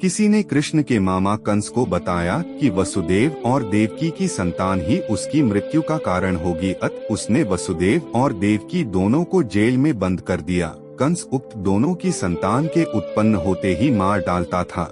किसी ने कृष्ण के मामा कंस को बताया कि वसुदेव और देवकी की संतान ही उसकी मृत्यु का कारण होगी, अतः उसने वसुदेव और देवकी दोनों को जेल में बंद कर दिया। कंस उक्त दोनों की संतान के उत्पन्न होते ही मार डालता था।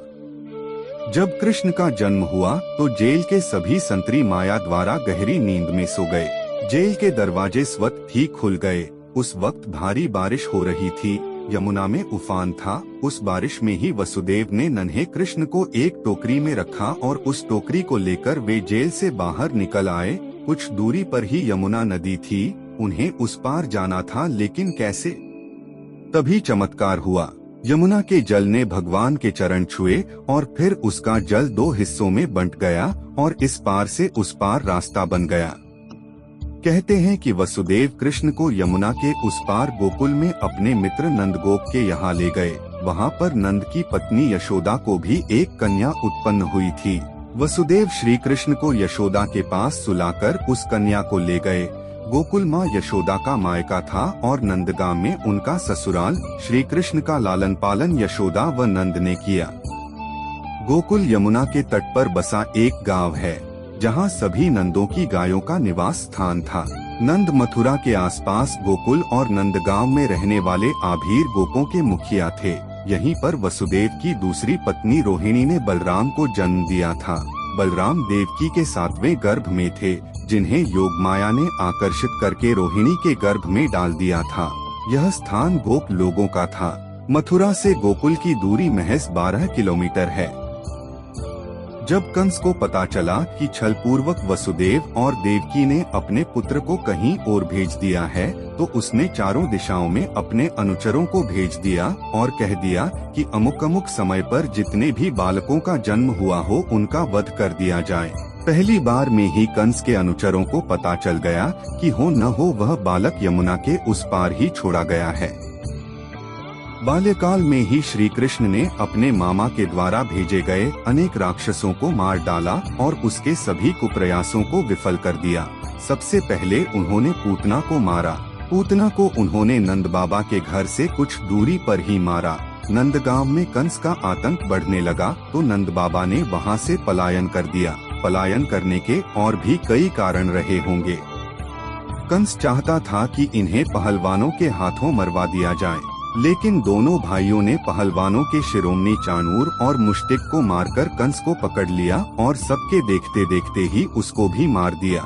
जब कृष्ण का जन्म हुआ तो जेल के सभी संतरी माया द्वारा गहरी नींद में सो गए। जेल के दरवाजे स्वतः ही खुल गए। उस वक्त भारी बारिश हो रही थी, यमुना में उफान था। उस बारिश में ही वसुदेव ने नन्हे कृष्ण को एक टोकरी में रखा और उस टोकरी को लेकर वे जेल से बाहर निकल आए। कुछ दूरी पर ही यमुना नदी थी, उन्हें उस पार जाना था, लेकिन कैसे? तभी चमत्कार हुआ। यमुना के जल ने भगवान के चरण छुए और फिर उसका जल दो हिस्सों में बंट गया और इस पार से उस पार रास्ता बन गया। कहते हैं कि वसुदेव कृष्ण को यमुना के उस पार गोकुल में अपने मित्र नंदगोप के यहाँ ले गए। वहाँ पर नंद की पत्नी यशोदा को भी एक कन्या उत्पन्न हुई थी। वसुदेव श्री कृष्ण को यशोदा के पास सुलाकर उस कन्या को ले गए। गोकुल माँ यशोदा का मायका था और नंदगांव में उनका ससुराल। श्री कृष्ण का लालन पालन यशोदा व नंद ने किया। गोकुल यमुना के तट पर बसा एक गांव है, जहाँ सभी नंदों की गायों का निवास स्थान था। नंद मथुरा के आसपास गोकुल और नंदगांव में रहने वाले आभीर गोपों के मुखिया थे। यहीं पर वसुदेव की दूसरी पत्नी रोहिणी ने बलराम को जन्म दिया था। बलराम देवकी के 7वें गर्भ में थे, जिन्हें योग माया ने आकर्षित करके रोहिणी के गर्भ में डाल दिया था। यह स्थान गोप लोगों का था। मथुरा से गोकुल की दूरी महज 12 किलोमीटर है। जब कंस को पता चला कि छलपूर्वक वसुदेव और देवकी ने अपने पुत्र को कहीं और भेज दिया है, तो उसने चारों दिशाओं में अपने अनुचरों को भेज दिया और कह दिया कि अमुक अमुक समय पर जितने भी बालकों का जन्म हुआ हो उनका वध कर दिया जाए। पहली बार में ही कंस के अनुचरों को पता चल गया कि हो न हो वह बालक यमुना के उस पार ही छोड़ा गया है। बाल्यकाल में ही श्री कृष्ण ने अपने मामा के द्वारा भेजे गए अनेक राक्षसों को मार डाला और उसके सभी कुप्रयासों को विफल कर दिया। सबसे पहले उन्होंने पूतना को मारा। पूतना को उन्होंने नंद बाबा के घर से कुछ दूरी पर ही मारा। नंदगांव में कंस का आतंक बढ़ने लगा तो नंद बाबा ने वहां से पलायन कर दिया। पलायन करने के और भी कई कारण रहे होंगे। कंस चाहता था कि इन्हें पहलवानों के हाथों मरवा दिया जाए, लेकिन दोनों भाइयों ने पहलवानों के शिरोमणि चाणूर और मुष्टिक को मारकर कंस को पकड़ लिया और सबके देखते देखते ही उसको भी मार दिया।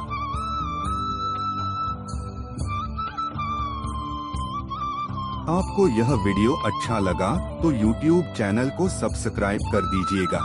आपको यह वीडियो अच्छा लगा तो YouTube चैनल को सब्सक्राइब कर दीजिएगा।